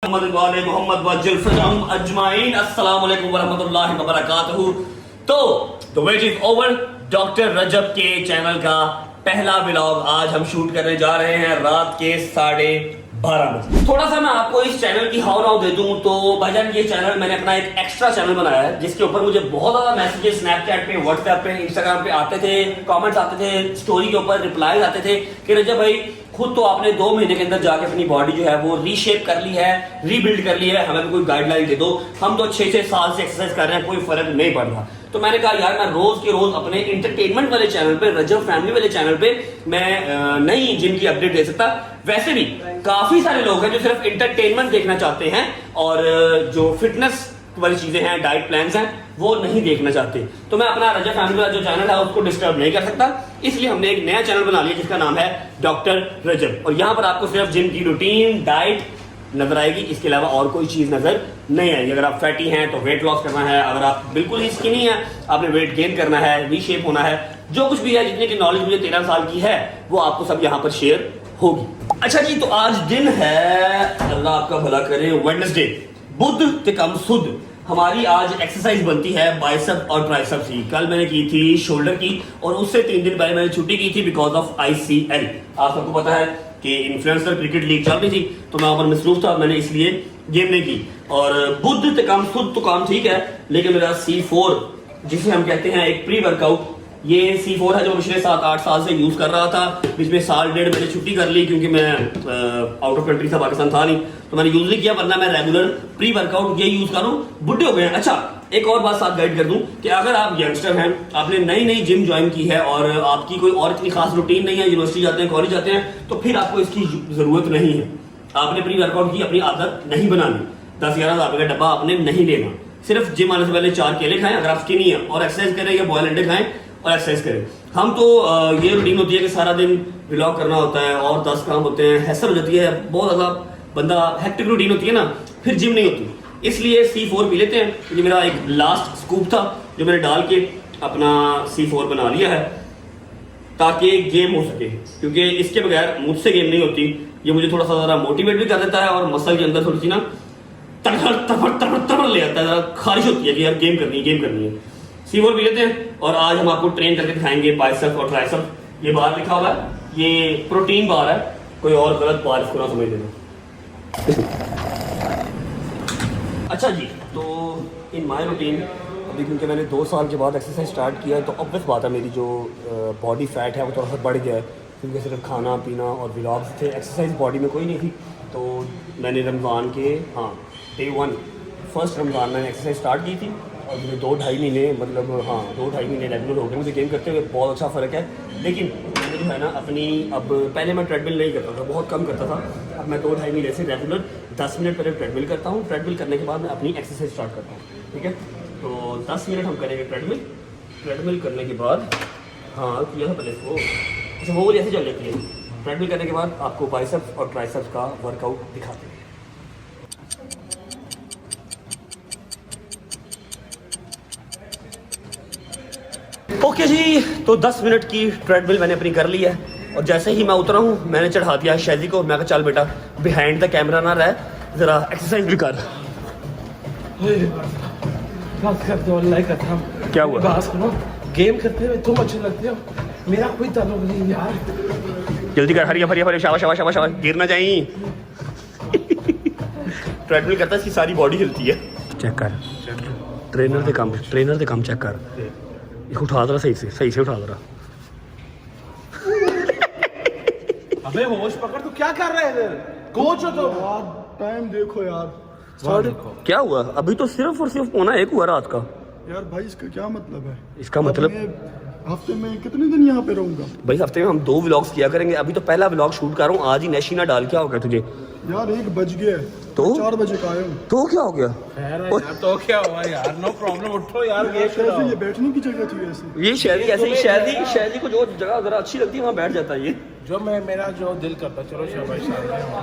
मोहम्मद अजमाइन अस्सलाम वालेकुम वरहमतुल्लाहि वबरकातुहू। तो वेट इज ओवर। डॉक्टर रजब के चैनल का पहला व्लॉग आज हम शूट करने जा रहे हैं रात के 12:30 बजे। थोड़ा सा मैं आपको इस चैनल की हाउ नाउ दे दूं तो भाईजान ये चैनल मैंने अपना एक एक्स्ट्रा चैनल बनाया है जिसके ऊपर मुझे बहुत ज्यादा मैसेजेस स्नैपचैट पे, व्हाट्सएप पे, इंस्टाग्राम पे आते थे, कमेंट्स आते थे, स्टोरी के ऊपर रिप्लाई आते थे कि रजब भाई खुद तो आपने 2 महीने के अंदर जाके अपनी बॉडी जो है वो रीशेप कर ली है, रीबिल्ड कर ली है, हमें कोई गाइडलाइन दे दो। हम तो 6 साल से एक्सरसाइज कर रहे हैं, कोई फर्क नहीं पड़ रहा। तो मैंने कहा यार मैं रोज के रोज अपने इंटरटेनमेंट वाले चैनल पे, रजब फैमिली वाले चैनल पे मैं नई जिम की अपडेट दे सकता। वैसे भी काफी सारे लोग हैं जो सिर्फ इंटरटेनमेंट देखना चाहते हैं और जो फिटनेस वाली चीजें हैं, डाइट प्लान्स हैं, वो नहीं देखना चाहते। तो मैं अपना रजब फैमिली वाला जो चैनल है उसको डिस्टर्ब नहीं कर सकता, इसलिए हमने एक नया चैनल बना लिया जिसका नाम है डॉक्टर रजब। और यहाँ पर आपको सिर्फ जिम की रूटीन, डाइट नजर आएगी, इसके अलावा और कोई चीज नजर नहीं आएगी। अगर आप फैटी हैं तो वेट लॉस करना है, अगर आप बिल्कुल ही स्किनी हैं आपने वेट गेन करना है, रीशेप होना है, जो कुछ भी है, जितनी की नॉलेज मुझे 13 साल की है वो आपको सब यहाँ पर शेयर होगी। अच्छा जी, तो आज दिन है, अल्लाह आपका भला करे, वेडनेसडे, बुध ते कम सुध। हमारी आज एक्सरसाइज बनती है बाइसेप और ट्राइसेप्स की। कल मैंने की थी शोल्डर की और उससे 3 दिन पहले मैंने छुट्टी की थी बिकॉज ऑफ ICL। आप सबको पता है कि इन्फ्लुएंसर क्रिकेट लीग चल रही थी तो मैं वहां पर मसरूफ था, मैंने इसलिए गेम नहीं की। और बुध ते काम सुध तो काम ठीक है, लेकिन मेरा C4 जिसे हम कहते हैं एक प्री वर्कआउट, ये C4 है जो पिछले 7-8 साल से यूज कर रहा था। बीच में 1.5 मैंने छुट्टी कर ली क्योंकि मैं आउट ऑफ कंट्री था, पाकिस्तान था नहीं, तो मैंने यूज नहीं किया, वरना मैं रेगुलर प्री वर्कआउट ये यूज करूं। बुढ़े हो गए हैं। अच्छा, एक और बात साथ गाइड कर दूं कि अगर आप यंगस्टर हैं, आपने नई जिम ज्वाइन की है और आपकी कोई और इतनी खास रूटीन नहीं है, यूनिवर्सिटी जाते हैं, कॉलेज जाते हैं, तो फिर आपको इसकी जरूरत नहीं है। आपने प्री वर्कआउट की अपनी आदत नहीं बनानी, 10-11 हज़ार का डब्बा आपने नहीं लेना। सिर्फ जिम आने से पहले 4 केले खाएं अगर आप स्किनी है, और एक्सरसाइज करें या बॉयल अंडे खाएं और एक्सरसाइज करें। हम तो ये रूटीन होती है कि सारा दिन व्लॉग करना होता है और 10 काम होते हैं, हैसल हो जाती है, बहुत ज्यादा बंदा हेक्टिक रूटीन होती है ना, फिर जिम नहीं होती। इसलिए C4 पी लेते हैं। ये मेरा एक लास्ट स्कूप था जो मैंने डाल के अपना C4 बना लिया है ताकि गेम हो सके, क्योंकि इसके बगैर मुझसे गेम नहीं होती। ये मुझे थोड़ा सा ज़रा मोटिवेट भी कर देता है और मसल के अंदर थोड़ी सी ना तड़फड़ ले आता है, खारिश होती है कि यार गेम करनी है। C4 पी लेते हैं और आज हम आपको ट्रेन करके दिखाएंगे बाइसेप और ट्राइसेप। ये बार लिखा हुआ है, ये प्रोटीन बार है, कोई और गलत बार इसको ना समझ लेना। अच्छा जी, तो इन माय रूटीन अभी क्योंकि मैंने 2 साल के बाद एक्सरसाइज स्टार्ट किया है तो ऑब्वियस बात है मेरी जो बॉडी फैट है वो थोड़ा सा बढ़ गया है, क्योंकि सिर्फ खाना पीना और व्लॉग्स थे, एक्सरसाइज बॉडी में कोई नहीं थी। तो मैंने रमज़ान के Day 1 फर्स्ट रमज़ान मैंने एक्सरसाइज स्टार्ट की थी और मुझे 2-2.5 महीने मतलब 2-2.5 महीने रेगुलर हो गए मुझे गेम करते हुए, बहुत अच्छा फ़र्क है। लेकिन मैंने जो है ना अपनी, अब पहले मैं ट्रेडमिल नहीं करता था, बहुत कम करता था, अब मैं 2-2.5 महीने से रेगुलर 10 मिनट पहले ट्रेडमिल करता हूँ। ट्रेडमिल करने के बाद मैं अपनी एक्सरसाइज स्टार्ट करता हूँ, ठीक है। तो 10 मिनट हम करेंगे ट्रेडमिल करने के बाद, किया था पहले इसको, अच्छा वो ऐसे चल जाती है। ट्रेडमिल करने के बाद आपको बाइसेप्स और ट्राइसेप्स का वर्कआउट दिखाते हैं। ओके जी, तो 10 मिनट की ट्रेडमिल मैंने अपनी कर ली है और जैसे ही मैं उतरा हूँ मैंने चढ़ा दिया शैजी को। मैं कहा चल बेटा बिहाइंड द कैमरा ना रह, जरा एक्सरसाइज भी कर। क्या हुआ? बात सुनो, गेम करते हुए तुम अच्छे लगते हो, मेरा कोई ताल्लुक नहीं यार। जल्दी कर, हरी शाबाश, गिर ना जाई। ट्रेडमिल करता है इसकी सारी बॉडी हिलती है। चेक कर, ट्रेनर से कम चेक कर, इसको उठा दरा, सही से उठा दरा। अबे होश पकड़, तू क्या कर रहा है इधर? कोच हो तो टाइम देखो यार। क्या हुआ? अभी तो सिर्फ और सिर्फ 1:15 हुआ रात का। यार भाई इसका क्या मतलब है? इसका मतलब हफ्ते में कितने दिन यहाँ पे रहूंगा भाई? हफ्ते में हम 2 व्लॉग्स किया करेंगे। अभी तो पहला व्लॉग शूट कर रहा हूँ, आज ही नैशी ना डाल। क्या हो गया तुझे? यार 1 बज गया तो 4 बजे का आया हूँ। तो क्या हो गया? यार तो क्या हुआ यार? नो प्रॉब्लम, उठो यार। ये बैठने की जगह थी ऐसे। ये शहरी ऐसे ही शहरी को जो जगह जरा अच्छी लगती है वहाँ बैठ जाता है ये। जो मेरा जो दिल करता। चलो शाबाश।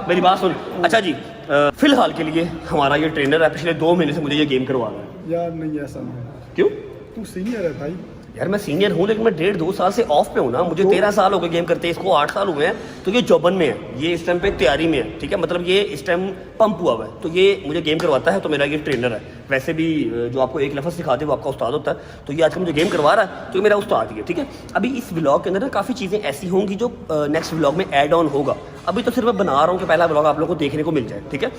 मेरी बात सुन। अच्छा जी, फिलहाल के लिए हमारा ये ट्रेनर है, पिछले 2 महीने से मुझे ये गेम करवा रहा है। यार नहीं, ऐसा नहीं। क्यों? तू सीनियर है भाई, यार मैं सीनियर हूँ लेकिन मैं 1.5-2 साल से ऑफ पे हूँ ना, मुझे 13 साल हो गए गेम करते हैं, इसको 8 साल हुए हैं, तो ये जॉबन में है, ये इस टाइम पे तैयारी में है, ठीक है, मतलब ये इस टाइम पंप हुआ हुआ है, तो ये मुझे गेम करवाता है, तो मेरा ये ट्रेनर है। वैसे भी जो आपको एक लफ्ज़ सिखाते हैं वो आपका उस्ताद होता है, तो ये आजकल मुझे गेम करवा रहा है, तो ये मेरा उस्ताद ही है, ठीक है। अभी इस व्लॉग के अंदर ना काफ़ी चीज़ें ऐसी होंगी जो नेक्स्ट व्लॉग में ऐड ऑन होगा। अभी तो सिर्फ मैं बना रहा हूँ कि पहला व्लॉग आप लोगों को देखने को मिल जाए, ठीक है।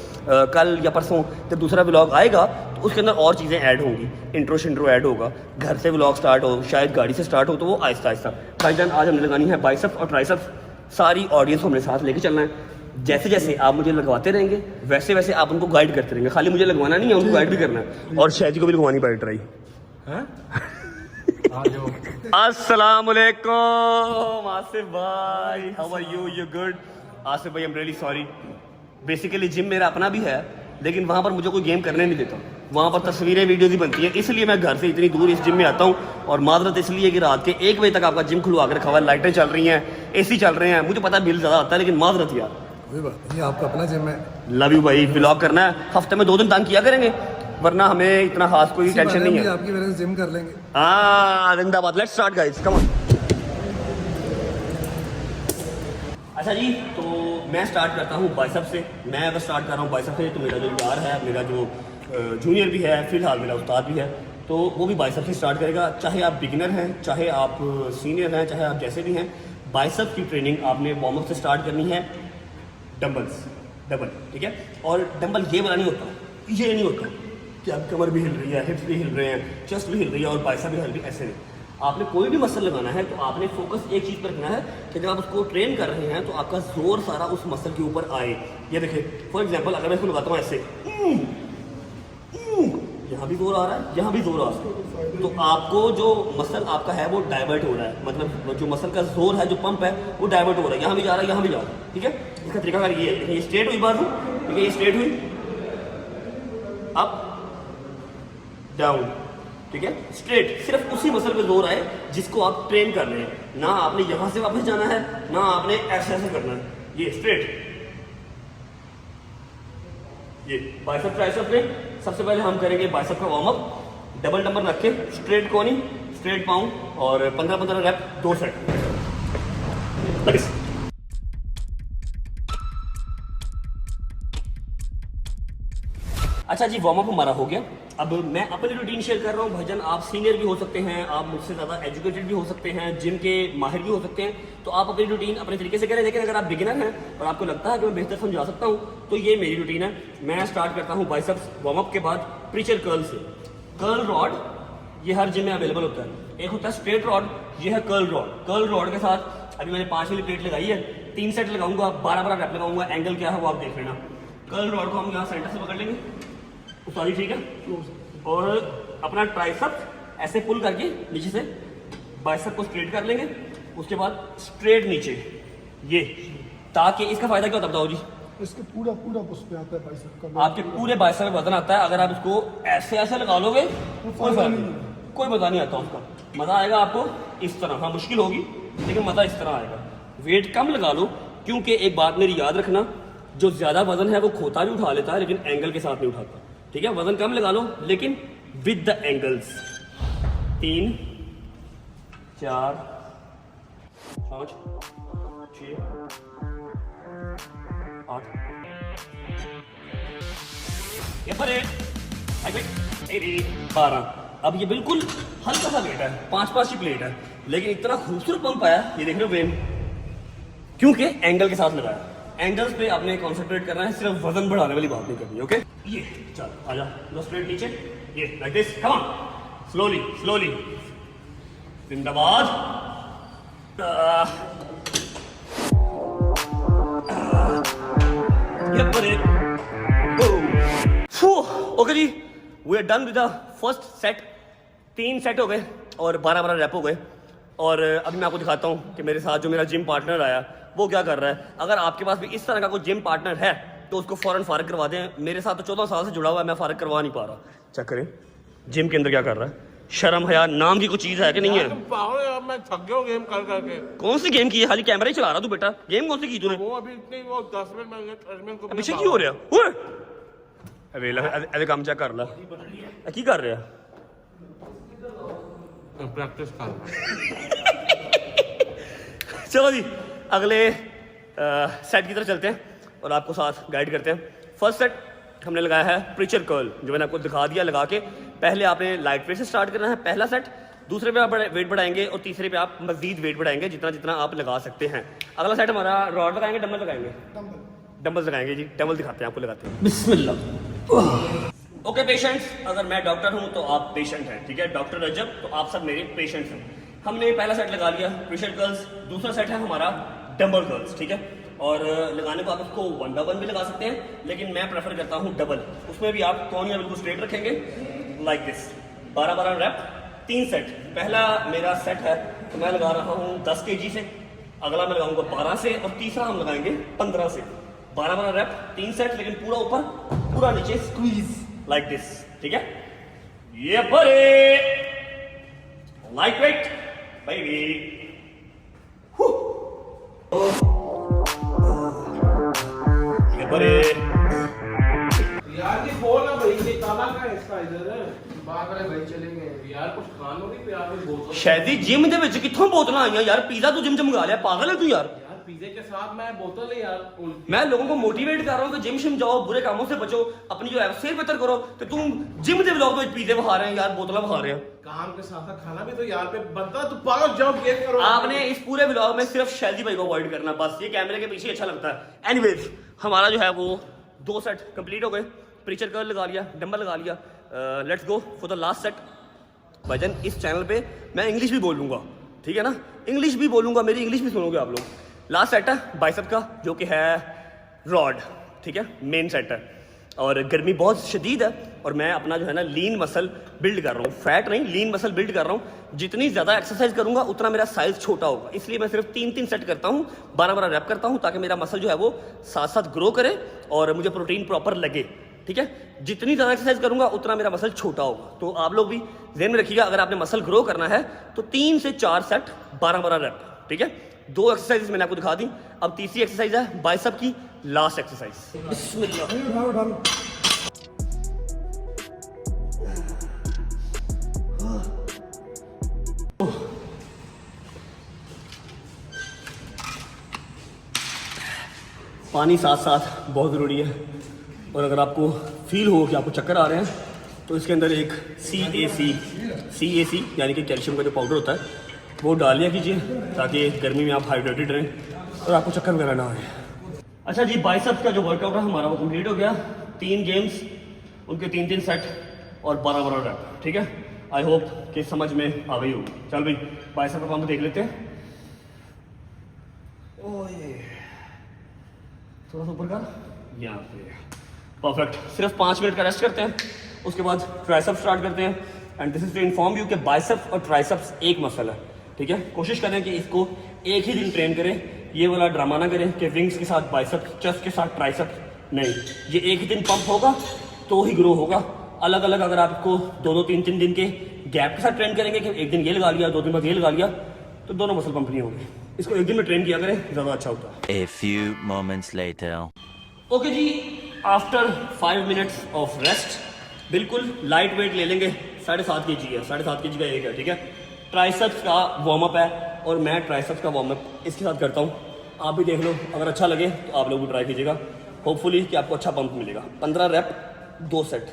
कल या परसों जब दूसरा व्लॉग आएगा तो उसके अंदर और चीज़ें ऐड होंगी, इंट्रो शिंट्रो ऐड होगा, घर से व्लॉग स्टार्ट हो, शायद गाड़ी से स्टार्ट हो, तो वो आहिस्ता आहिस्ता। भाईजान आज हमने लगानी है बाइसेप्स और ट्राइसेप्स, सारी ऑडियंस को हमने साथ लेके चलना है। जैसे जैसे आप मुझे लगवाते रहेंगे वैसे वैसे आप उनको गाइड करते रहेंगे, खाली मुझे लगवाना नहीं है, उनको गाइड भी करना है, और शायद को भी लगवानी पड़े ट्राई। अस्सलाम वालेकुम आसिफ भाई, how are you? You good? Asif भाई I am really sorry, basically gym मेरा अपना भी है लेकिन वहाँ पर मुझे कोई गेम करने नहीं देता, वहाँ पर तस्वीरें वीडियोज़ ही बनती हैं, इसलिए मैं घर से इतनी दूर इस जिम में आता हूँ। और माजरत इसलिए कि रात के 1 बजे तक आपका जिम खुलवा कर रखा हुआ है, लाइटें चल रही हैं, AC चल रहे हैं, मुझे पता है बिल ज़्यादा आता है लेकिन माजरत यार। कोई बात नहीं, आपका अपना जिम है। लव यू भाई, व्लॉग करना है, हफ्ते में 2 दिन तंग किया करेंगे, वरना हमें इतना खास कोई टेंशन नहीं है। आपकी वजह से जिम कर लेंगे। हाँ जिंदाबाद, let's start guys, come on. अच्छा जी, तो मैं स्टार्ट करता हूँ बाइसेप से। मैं अगर स्टार्ट कर रहा हूँ बाइसेप से, तो मेरा जो यार है, मेरा जो जूनियर भी है, फिलहाल मेरा उस्ताद भी है, तो वो भी बाइसेप से स्टार्ट करेगा। चाहे आप बिगिनर हैं, चाहे आप सीनियर हैं, चाहे आप जैसे भी हैं, बाइसेप की ट्रेनिंग आपने वार्म अप से स्टार्ट करनी है। डबल, ठीक है। और डंबल ये वाला नहीं होता, ये नहीं होता कि आप कमर भी हिल रही है, हिप्स भी हिल रहे हैं, चेस्ट भी हिल रही है और बाइसेप भी हिल रही है, ऐसे नहीं। आपने कोई भी मसल लगाना है तो आपने फोकस एक चीज़ पर रखना है कि जब आप उसको ट्रेन कर रहे हैं तो आपका जोर सारा उस मसल के ऊपर आए। ये देखिए फॉर एग्जांपल, अगर मैं इसको लगाता हूँ ऐसे, यहाँ भी जोर आ रहा है, यहाँ भी जोर आ रहा है, तो आपको जो मसल आपका है वो डाइवर्ट हो रहा है, मतलब जो मसल का जोर है, जो पंप है वो डाइवर्ट हो रहा है, यहाँ भी जा रहा है, यहाँ भी जा रहा है, ठीक है। इसका तरीका ये है, देखिए ये स्ट्रेट हुई बाजू, ठीक है, ये स्ट्रेट हुई, अप डाउन, ठीक है, स्ट्रेट, सिर्फ उसी मसल पे जोर आए जिसको आप ट्रेन कर रहे हैं। ना आपने यहां से वापस जाना है, ना आपने ऐसे ऐसे करना है, ये स्ट्रेट। ये बाइसेप ट्राइसेप में सबसे पहले हम करेंगे बाइसेप का वार्म अप, डबल डंबल रख के, स्ट्रेट कोनी, स्ट्रेट पाउं, और 15-15 रैप, 2 सेट। अच्छा जी, वार्म अप हमारा हो गया। अब मैं अपनी रूटीन शेयर कर रहा हूँ। भाईजान आप सीनियर भी हो सकते हैं, आप मुझसे ज़्यादा एजुकेटेड भी हो सकते हैं, जिम के माहिर भी हो सकते हैं, तो आप अपनी रूटीन अपने तरीके से करें। लेकिन अगर आप बिगिनर हैं और आपको लगता है कि मैं बेहतर समझा सकता हूँ, तो ये मेरी रूटीन है। मैं स्टार्ट करता हूँ बाइसेप्स वार्म अप के बाद प्रीचर कर्ल से। कर्ल रॉड ये हर जिम में अवेलेबल होता है। एक होता है स्ट्रेट रॉड, ये है कर्ल रॉड। कर्ल रॉड के साथ अभी मैंने 5 वाली प्लेट लगाई है, 3 सेट लगाऊंगा, 12-12 रैप लगाऊंगा। एंगल क्या है वो आप देख लेना। कर्ल रॉड को हम यहाँ सेंटर से पकड़ लेंगे, सॉरी, ठीक है, और अपना ट्राइसेप ऐसे पुल करके नीचे से बाइसेप को स्ट्रेट कर लेंगे। उसके बाद स्ट्रेट नीचे, ये, ताकि इसका फायदा क्या होता है बताओ जी? इसके पूरा उस पे आता है बाइसेप का, आपके पूरे बाइसेप में वजन आता है। अगर आप इसको ऐसे ऐसे लगा लोगे कोई फर्क नहीं, कोई मजा नहीं आता उसका। मजा आएगा आपको इस तरह, हाँ मुश्किल होगी लेकिन मजा इस तरह आएगा। वेट कम लगा लो, क्योंकि एक बात मेरी याद रखना, जो ज्यादा वजन है वो खोता भी उठा लेता है लेकिन एंगल के साथ नहीं उठाता, ठीक है। वजन कम लगा लो लेकिन विद द एंगल्स। 3, 4, 5, 6, 8, ये पर 12। अब ये बिल्कुल हल्का सा वेट है, 5-5 की प्लेट है, लेकिन इतना खूबसूरत पंप आया, ये देख रहे हो वेन, क्योंकि एंगल के साथ लगाया। एंगल्स पे आपने कॉन्सेंट्रेट करना है, सिर्फ वजन बढ़ाने वाली बात नहीं करनी, ओके। ये चल आजा, लो स्ट्रेट नीचे, ये like this, come on, slowly, जिंदाबाद। ये पर ओके जी, we are done with the first set. 3 set हो गए और 12-12 रैप हो गए। और अभी मैं आपको दिखाता हूँ कि मेरे साथ जो मेरा जिम पार्टनर आया वो क्या कर रहा है। अगर आपके पास भी इस तरह का कोई जिम पार्टनर है तो उसको फ़ौरन फारग करवा दें। मेरे साथ तो 14 साल से जुड़ा हुआ है, मैं फारग करवा नहीं पा रहा। चेक करें जिम के अंदर क्या कर रहा है। शर्म हया नाम की कोई चीज़ है कि नहीं है? मैं थक गया हूँ गेम कर करके। कौन सी गेम की है? खाली कैमरा ही चला रहा तू बेटा। गेम कौन सी की तूने? वो अभी इतनी वो 10 मिनट में पीछे क्यों हो रहा? अरे काम चेक कर ला की कर रहा। प्रैक्टिस कर। चलो जी अगले सेट की तरफ चलते हैं और आपको साथ गाइड करते हैं। फर्स्ट सेट हमने लगाया है प्रीचर कर्ल, जो मैंने आपको दिखा दिया लगा के। पहले आपने लाइट वेट से स्टार्ट करना है पहला सेट, दूसरे पे आप वेट बढ़ाएंगे और तीसरे पे आप मजीद वेट बढ़ाएंगे जितना जितना आप लगा सकते हैं। अगला सेट हमारा रॉड लगाएंगे, डंबल लगाएंगे, डंबल्स लगाएंगे जी। डंबल दिखाते हैं आपको, लगाते हैं। बिस्मिल्लाह। ओके पेशेंट्स, अगर मैं डॉक्टर हूं तो आप पेशेंट हैं, ठीक है। डॉक्टर रजब, तो आप सब मेरे पेशेंट्स हैं। हमने पहला सेट लगा लिया प्रेशर कर्ल्स, दूसरा सेट है हमारा डंबल कर्ल्स, ठीक है। और लगाने को आप इसको 1/1 भी लगा सकते हैं, लेकिन मैं प्रेफर करता हूं डबल। उसमें भी आप कोनिया बिल्कुल स्ट्रेट रखेंगे लाइक दिस। 12-12 rap, 3 set. पहला मेरा सेट है तो मैं लगा रहा हूं 10 kg से, अगला मैं लगाऊंगा 12 से और तीसरा हम लगाएंगे 15 से। 12-12 रैप, 3 सेट, लेकिन पूरा ऊपर पूरा नीचे स्क्वीज लाइक दिस, ठीक है। ये बड़े लाइट वेट बेबी। ये बड़े यार ये बोल ना भाई, ये ताला का है इसका इधर बाहर वाले भाई चले गए यार। कुछ खान हो नहीं यार, कुछ बोतल शायदी जिम दे विच कित्थों बोतलां आईयां यार। पिज़्ज़ा तू जिम च मंगा लिया, पागल है तू यार। यार पिज़्ज़े के साथ मैं बोतल है यार। मैं लोगों को मोटिवेट कर रहा हूँ कि जिम शिम जाओ, बुरे कामों से बचो, अपनी जो है सेहत बेहतर करो। तो तुम जिम दे व्लॉग में पिज़्ज़े बहा रहे हैं यार, बोतलां बहा रहे हैं। काम के साथ साथ खाना भी तो यार पे बनता। तू पागल जाओ ये करो। आपने इस पूरे व्लॉग में सिर्फ शैलजी भाई को अवॉइड करना, बस। ये कैमरे के पीछे अच्छा लगता है। एनीवेज, हमारा जो है वो 2 सेट कंप्लीट हो गए। प्रीचर कर्ल लगा लिया, डंबल लगा लिया। Let's go for the last set. भजन, इस चैनल पे मैं इंग्लिश भी बोलूँगा, ठीक है ना। इंग्लिश भी बोलूँगा, मेरी इंग्लिश भी सुनोगे आप लोग। लास्ट सेट है बाइसेप का, जो कि है रॉड, ठीक है। मेन सेट है और गर्मी बहुत शदीद है और मैं अपना जो है ना लीन मसल बिल्ड कर रहा हूँ, फैट नहीं, लीन मसल बिल्ड कर रहा हूँ। जितनी ज़्यादा एक्सरसाइज करूँगा उतना मेरा साइज छोटा होगा, इसलिए मैं सिर्फ 3-3 सेट करता हूँ, 12-12 रैप करता हूँ, ताकि मेरा मसल जो है वो साथ साथ ग्रो करे और मुझे प्रोटीन प्रॉपर लगे, ठीक है। जितनी ज़्यादा एक्सरसाइज करूँगा उतना मेरा मसल छोटा होगा। तो आप लोग भी ध्यान में रखिएगा, अगर आपने मसल ग्रो करना है तो 3 से 4 सेट 12-12 रैप, ठीक है। 2 एक्सरसाइज मैंने आपको दिखा दी। अब तीसरी एक्सरसाइज है बाइसेप की लास्ट एक्सरसाइज। बिस्मिल्लाह। पानी साथ साथ बहुत ज़रूरी है। और अगर आपको फील हो कि आपको चक्कर आ रहे हैं तो इसके अंदर एक CAC यानी कि कैल्शियम का जो पाउडर होता है वो डाल लिया कीजिए, ताकि गर्मी में आप हाइड्रेटेड रहें और आपको चक्कर वगैरह ना आए। अच्छा जी, बाइसेप्स का जो वर्कआउट है हमारा वो कंप्लीट हो गया। 3 गेम्स, उनके 3-3 सेट और 12-12 रैप, ठीक है। आई होप कि समझ में आ गई होगी। चल भाई बाइसेप का पंप देख लेते हैं। ओए थोड़ा सा ऊपर का, यहाँ पे परफेक्ट। सिर्फ 5 मिनट का रेस्ट करते हैं, उसके बाद ट्राइसेप्स स्टार्ट करते हैं। And this is to inform you कि बाइसेप्स और ट्राइसेप्स एक मसल है, ठीक है। कोशिश करें कि इसको एक ही दिन ट्रेन करें, ये वाला ड्रामा ना करें कि विंग्स के साथ बाइसेप्स, चेस्ट के साथ ट्राइसेप्स। नहीं, ये एक ही दिन पंप होगा तो ही ग्रो होगा। अलग अलग अगर आप इसको 2-2, 3-3 दिन के गैप के साथ ट्रेन करेंगे कि एक दिन ये लगा लिया, 2 दिन बाद ये लगा लिया, तो दोनों मसल पंप नहीं होंगे। इसको एक दिन में ट्रेन किया करें, ज़्यादा अच्छा होता है। A few moments later. Okay जी, आफ्टर 5 मिनट्स ऑफ रेस्ट बिल्कुल लाइट वेट ले लेंगे। 7.5 kg है, 7.5 kg का एक है, ठीक है। ट्राइसेप्स का वार्म अप है और मैं ट्राइसेप्स का वार्म अप इसके साथ करता हूँ। आप भी देख लो, अगर अच्छा लगे तो आप लोग भी ट्राई कीजिएगा। होपफुली कि आपको अच्छा पंप मिलेगा। 15 रैप, 2 सेट,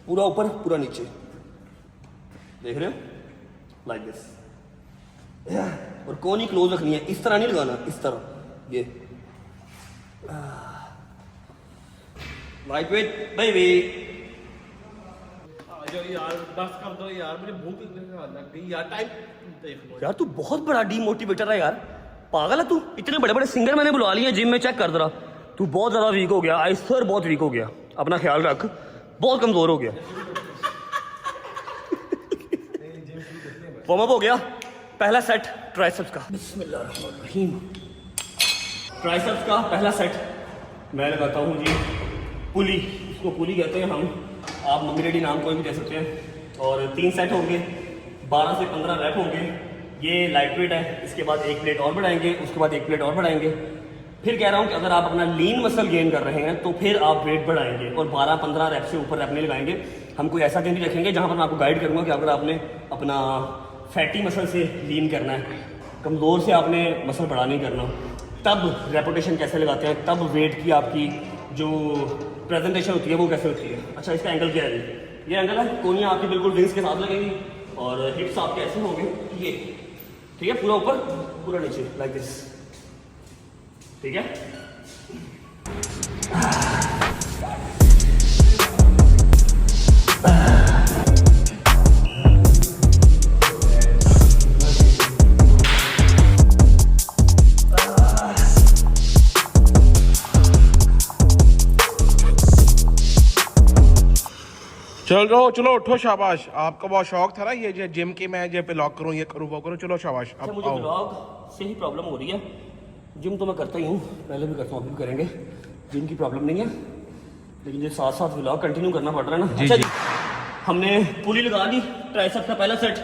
पूरा ऊपर पूरा नीचे, देख रहे हो, लाइक दिस। और कोनी क्लोज रखनी है, इस तरह नहीं लगाना, इस तरह। ये लाइट वेट बेबी। यार बस कर दो यार, मुझे भूख लग गई यार। टाइम देख लो यार तू बहुत बड़ा डीमोटिवेटर है यार, पागल है तू। इतने बड़े बड़े सिंगर मैंने बुला लिए जिम में, चेक कर जरा। तू बहुत ज़्यादा वीक हो गया, आई स्वेयर बहुत वीक हो गया। अपना ख्याल रख, बहुत कमज़ोर हो गया। वार्म अप हो गया। पहला सेट ट्राइसेप्स का, बिस्मिल्लाहिर्रहमानिर्रहीम। ट्राइसेप्स का पहला सेट मैं लगाता हूँ जी पुली, इसको पुली कहते हैं हम, आप मम्मी डैडी नाम कोई भी दे सकते हैं। और 3 सेट होंगे, 12 से 15 रैप होंगे। ये लाइट वेट है। इसके बाद 1 प्लेट और बढ़ाएंगे, उसके बाद 1 प्लेट और बढ़ाएंगे। फिर कह रहा हूँ कि अगर आप अपना लीन मसल गेन कर रहे हैं तो फिर आप वेट बढ़ाएंगे और 12-15 रैप से ऊपर रैप नहीं लगाएंगे। हम कोई ऐसा दिन भी रखेंगे जहाँ पर मैं आपको गाइड करूँगा कि अगर आपने अपना फैटी मसल से लीन करना है, कमज़ोर से आपने मसल बड़ा नहीं करना, तब रेपुटेशन कैसे लगाते हैं, तब वेट की आपकी जो प्रेजेंटेशन होती है वो कैसे होती है। अच्छा, इसका एंगल क्या है? ये एंगल है, कोनियाँ आपकी बिल्कुल विंग्स के साथ लगेंगी और हिप्स आपके ऐसे होंगे, ये ठीक है, पूरा ऊपर पूरा नीचे लाइक दिस, ठीक है। चलो चलो उठो, शाबाश। आपका बहुत शौक था ना ये जो जिम की, मैं जो ब्लॉग करूँ, ये करूँ, वो करूँ, चलो शाबाश। अच्छा, अब मुझे आओ। ब्लॉग से ही प्रॉब्लम हो रही है, जिम तो मैं करता ही हूँ, पहले भी करता हूँ, अभी भी करेंगे, जिम की प्रॉब्लम नहीं है, लेकिन जो साथ साथ ब्लॉग कंटिन्यू करना पड़ रहा है ना। अच्छा जी, हमने पुली लगा दी, ट्राइसेप का पहला सेट,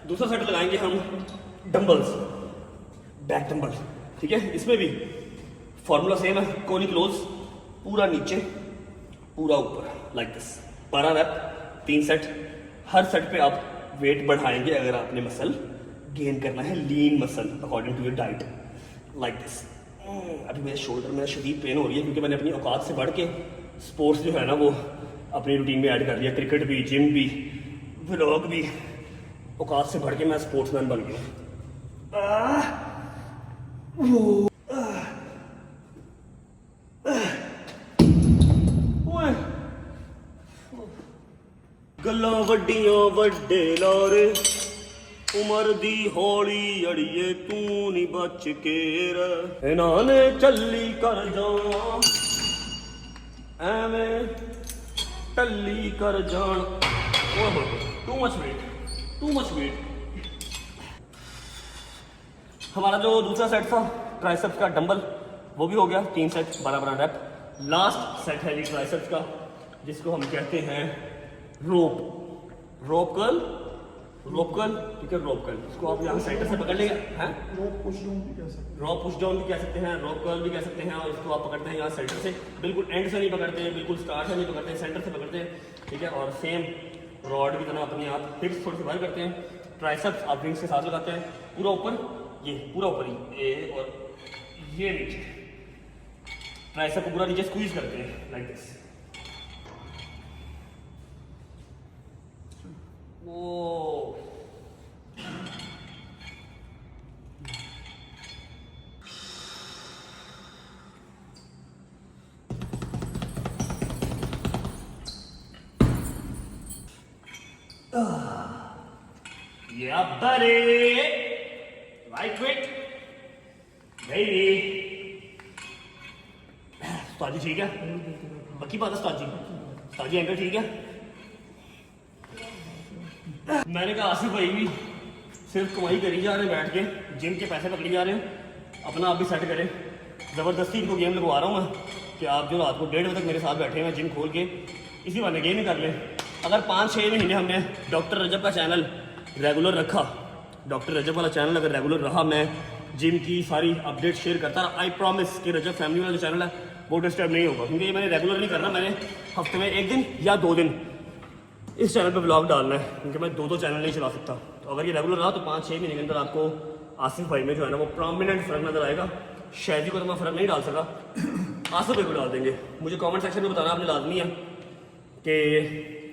दूसरा सेट लगाएंगे हम डंबल्स, बैक डंबल, ठीक है। इसमें भी फॉर्मूला सेम है, कोनी क्लोज, पूरा नीचे पूरा ऊपर लाइक दिस, 12 रैप, 3 सेट। हर सेट पे आप वेट बढ़ाएंगे अगर आपने मसल गेन करना है, lean muscle according to your diet like this. अभी मेरे शोल्डर में शदीद पेन हो रही है क्योंकि मैंने अपनी औकात से बढ़ के स्पोर्ट्स जो है ना वो अपनी रूटीन में ऐड कर लिया, क्रिकेट भी, जिम भी, व्लॉग भी, औकात से बढ़ के मैं स्पोर्ट्समैन बन गया। गल्लां वड्डियां वड्डे लारे, उमर दी हौली अड़िए तू नी बच के रह, इन्हां ने चली कर जाना एवें टल्ली कर जान। Too much weight. हमारा जो दूसरा सेट था ट्राइसेप्स का डंबल, वो भी हो गया, 3 सेट 12 रैप। लास्ट सेट है ये ट्राइसेप्स का, जिसको हम कहते हैं रोप कर्ल, ठीक है, रोप कर्ल। इसको आप यहाँ सेंटर से पकड़ लेंगे, हैं, रोप पुश डाउन भी कह सकते हैं, रोप कर्ल भी कह सकते हैं, और इसको आप पकड़ते हैं यहाँ सेंटर से, बिल्कुल एंड से नहीं पकड़ते हैं, बिल्कुल स्टार्ट से नहीं पकड़ते हैं, सेंटर से पकड़ते हैं, ठीक है। और सेम रॉड की तरह अपनी आप हिप्स थोड़ी सी बाहर करते हैं, ट्राइसेप्स आप विंग्स के साथ लगाते हैं, पूरा ऊपर, ये पूरा ऊपर ही, ये और ये नीचे, ट्राइसेप को पूरा नीचे स्क्वीज करते हैं like this. Oh yeah buddy, right quick baby। उस्ताद जी ठीक है, पक्की बात है उस्ताद जी एंकल ठीक है। मैंने कहा आसिफ भाई भी सिर्फ कमाई करी जा रहे हैं, बैठ के जिम के पैसे पकड़ी जा रहे हैं, अपना आप भी सेट करें। ज़बरदस्ती इनको गेम लगवा रहा हूँ मैं कि आप जो रात को 1:30 बजे तक मेरे साथ बैठे हैं जिम खोल के, इसी बहाने गेम ही कर लें। अगर 5-6 महीने हमने डॉक्टर रजब का चैनल रेगुलर रखा, डॉक्टर रजब वाला चैनल अगर रेगुलर रहा, मैं जिम की सारी अपडेट शेयर करता रहा, आई प्रॉमिस कि रजब फैमिली वाला जो चैनल है वो डिस्टर्ब नहीं होगा, क्योंकि ये मैंने रेगुलर नहीं करना, मैंने हफ्ते में 1 दिन या 2 दिन इस चैनल पे व्लॉग डालना है, क्योंकि मैं 2 चैनल नहीं चला सकता। तो अगर ये रेगुलर रहा तो 5-6 महीने के अंदर आपको आसिफ भाई में जो है ना वो प्रॉमिनेंट फ़र्क नज़र आएगा। शायद को तो मैं फ़र्क नहीं डाल सका, आसिफ भाई को डाल देंगे। मुझे कमेंट सेक्शन में बताना आपने लाजमी है कि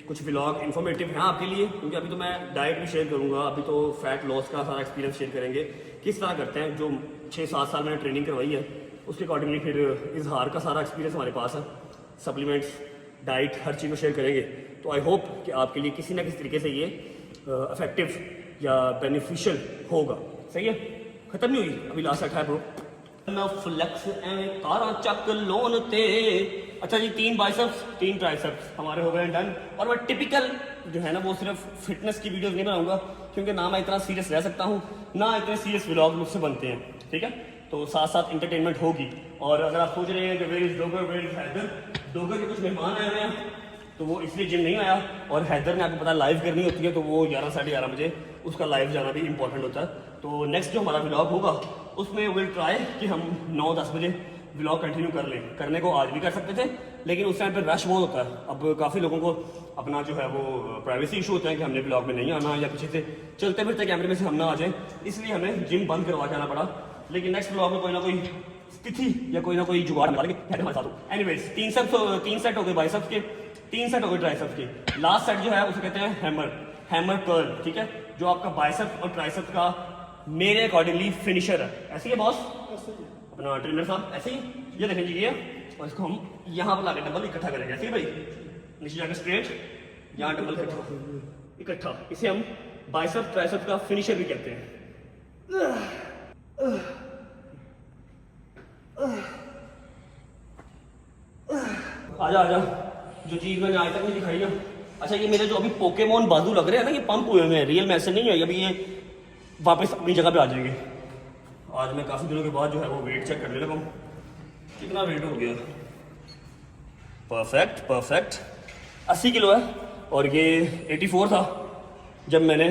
कुछ व्लॉग इन्फॉर्मेटिव हैं आपके लिए, क्योंकि अभी तो मैं डाइट भी शेयर करूँगा, अभी तो फैट लॉस का सारा एक्सपीरियंस शेयर करेंगे, किस तरह करते हैं, जो 6-7 साल मैंने ट्रेनिंग करवाई है उसके अकॉर्डिंगली फिर इजहार का सारा एक्सपीरियंस हमारे पास है, सप्लीमेंट्स, डाइट, हर चीज़ को शेयर करेंगे। तो आई होप कि आपके लिए किसी ना किसी तरीके से ये इफेक्टिव या बेनिफिशियल होगा। सही है, ख़त्म नहीं हुई, अभी लास्ट सेट है ब्रो। मैं फ्लेक्स तारा चक लोन ते। अच्छा जी, 3 बाइसेप्स 3 ट्राइसेप्स हमारे हो गए डन। और मैं टिपिकल जो है ना वो सिर्फ फिटनेस की वीडियोस नहीं बनाऊंगा, क्योंकि ना मैं इतना सीरियस रह सकता हूँ, ना इतने सीरियस व्लॉग मुझसे बनते हैं, ठीक है। तो साथ साथ इंटरटेनमेंट होगी। और अगर आप सोच रहे हैं कि where is Dogar, where is Haider, Dogar के कुछ मेहमान आए हुए हैं तो वो इसलिए जिम नहीं आया, और हैदर ने आपको पता लाइव करनी होती है तो वो 11-11:30 बजे उसका लाइव जाना भी इंपॉर्टेंट होता है। तो नेक्स्ट जो हमारा व्लॉग होगा उसमें विल ट्राई कि हम 9-10 बजे व्लॉग कंटिन्यू कर लें। करने को आज भी कर सकते थे, लेकिन उस टाइम पर रश बहुत होता है। अब काफ़ी लोगों को अपना जो है वो प्राइवेसी इशू होता है कि हमने ब्लॉग में नहीं आना या पीछे से चलते फिरते कैमरे में से हम ना आ जाए, इसलिए हमें जिम बंद करवा के आना पड़ा। लेकिन नेक्स्ट ब्लॉग में कोई ना कोई स्थिति या कोई ना कोई जुगाड़ निकालेंगे हमारे साथ। एनीवेज 3 सेट हो गए बाइसेप्स के, 3 सेट हो गए ट्राइसेप्स के। लास्ट सेट जो है उसे कहते हैं हैमर कर्ल, ठीक है, जो आपका बाइसेप्स और ट्राइसेप्स का मेरे अकॉर्डिंगली फिनिशर है। ऐसे ही है बॉस अपना ट्रेनर साहब, ऐसे ही ये देखें जी ये, और इसको हम यहाँ पर लाके डंबल इकट्ठा करेंगे। ऐसे ही भाई नीचे जाकर स्ट्रेट, यहाँ डंबल इकट्ठा, इसे हम बाइसेप्स ट्राइसेप्स का फिनिशर भी कहते हैं। आजा आजा, जो चीज मैंने आज तक नहीं दिखाई है। अच्छा ये मेरे जो अभी पोकेमोन बाजू लग रहे हैं ना, ये पंप हुए हुए हैं, रियल में ऐसे नहीं है, अभी ये वापस अपनी जगह पे आ जाएंगे। आज मैं काफ़ी दिनों के बाद जो है वो वेट चेक करने लगा हूँ, कितना वेट हो गया। परफेक्ट 80 किलो है, और ये 84 था जब मैंने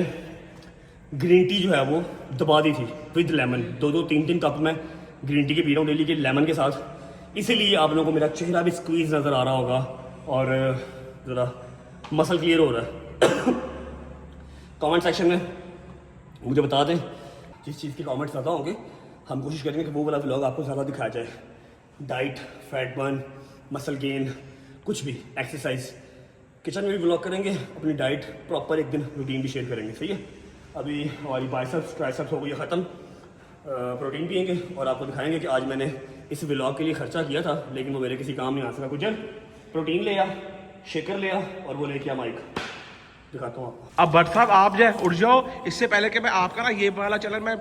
ग्रीन टी जो है वो दबा दी थी विद लेमन। 2-3 कप में ग्रीन टी के पी रहा हूँ डेली के लेमन के साथ, इसीलिए आप लोगों को मेरा चेहरा भी स्क्वीज नज़र आ रहा होगा और ज़रा मसल क्लियर हो रहा है। कमेंट सेक्शन में मुझे बता दें जिस चीज़ के कमेंट्स ज़्यादा होंगे, हम कोशिश करेंगे कि वो वाला व्लॉग आपको ज़्यादा दिखाया जाए। Diet, fat burn, muscle gain, कुछ भी, एक्सरसाइज, किचन में भी व्लॉग करेंगे, अपनी डाइट प्रॉपर एक दिन रूटीन भी शेयर करेंगे, सही है। अभी हमारी बाइसेप्स ट्राइसेप्स हो गई है ख़त्म, प्रोटीन पियेंगे और आपको दिखाएंगे कि आज मैंने इस व्लॉग के लिए खर्चा किया था, लेकिन वो मेरे किसी काम नहीं आ सका। गुजर प्रोटीन ले आ, शेकर ले आ, और वो लेके आ माइक, दिखाता हूँ आपको। अब भट्ट साहब आप जो उठ जाओ, इससे पहले कि मैं आपका ना ये वाला चैनल मैं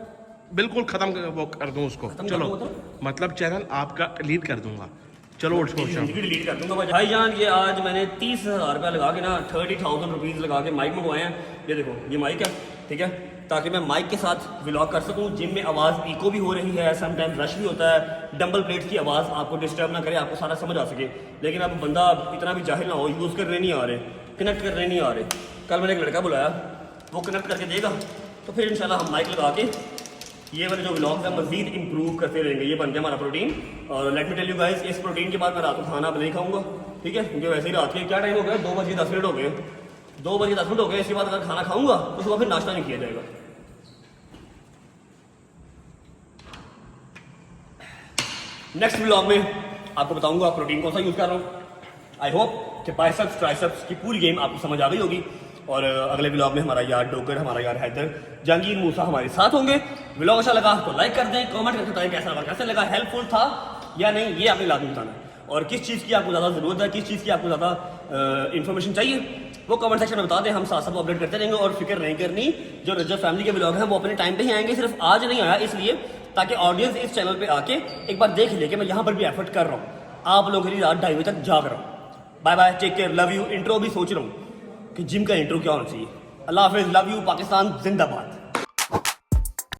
बिल्कुल खत्म वो कर दूं उसको। चलो मतलब चैनल आपका डिलीट कर दूंगा। चलो उठ जाओ, डिलीट कर दूंगा भाई जान। ये आज मैंने 30,000 रुपया लगा के ना 30,000 रुपीज़ लगा के माइक मंगवाए हैं। ये देखो ये माइक है, ठीक है, ताकि मैं माइक के साथ व्लॉग कर सकूं। जिम में आवाज़ इको भी हो रही है, समटाइम रश भी होता है, डंबल प्लेट्स की आवाज़ आपको डिस्टर्ब ना करे, आपको सारा समझ आ सके। लेकिन अब बंदा इतना भी जाहिल ना हो, यूज़ करने नहीं आ रहे, कनेक्ट करने नहीं आ रहे। कल मैंने एक लड़का बुलाया, वो कनेक्ट करके देगा, तो फिर इंशाल्लाह हम माइक लगा के ये वाले जो व्लॉग्स हैं मज़ीद इंप्रूव करते रहेंगे। ये बन गया हमारा प्रोटीन। और let me tell you guys, इस प्रोटीन के बाद मैं रात को खाना अब नहीं खाऊंगा, ठीक है, क्योंकि वैसे ही रात के क्या टाइम हो गया, 2:10 हो गए, 2:10 हो गए। इसके बाद अगर खाना खाऊंगा तो सुबह फिर नाश्ता नहीं किया जाएगा। नेक्स्ट व्लॉग में आपको बताऊंगा प्रोटीन कौन सा यूज़ कर रहा हूँ। आई होप कि बाइसेप्स ट्राइसेप्स की पूरी गेम आपको समझ आ गई होगी। और अगले व्लॉग में हमारा यार डोकर, हमारा यार हैदर, जहांगीर मूसा हमारे साथ होंगे। व्लॉग अच्छा लगा तो लाइक कर दें, कमेंट करके बताएं कैसा लगा, कैसे लगा, हेल्पफुल था या नहीं, ये आपने लाजमी बताना है। और किस चीज़ की आपको ज़्यादा ज़रूरत है, किस चीज़ की आपको ज़्यादा इन्फॉर्मेशन चाहिए, वो कमेंट सेक्शन में बता दें, हम साथ साथ अपडेट करते रहेंगे। और फिक्र नहीं करनी, जो रजब फैमिली के व्लॉग हैं वो अपने टाइम पे ही आएंगे, सिर्फ आज नहीं आया इसलिए ताकि ऑडियंस इस चैनल पे आके एक बार देख ले कि मैं यहाँ पर भी एफर्ट कर रहा हूँ, आप लोगों के लिए रात 2:30 बजे तक जाग रहा हूँ। Bye bye, take care, love you. Intro भी सोच रहा हूँ कि जिम का इंट्रो क्या होना चाहिए। अल्लाह हाफिज़, लव यू, पाकिस्तान जिंदाबाद।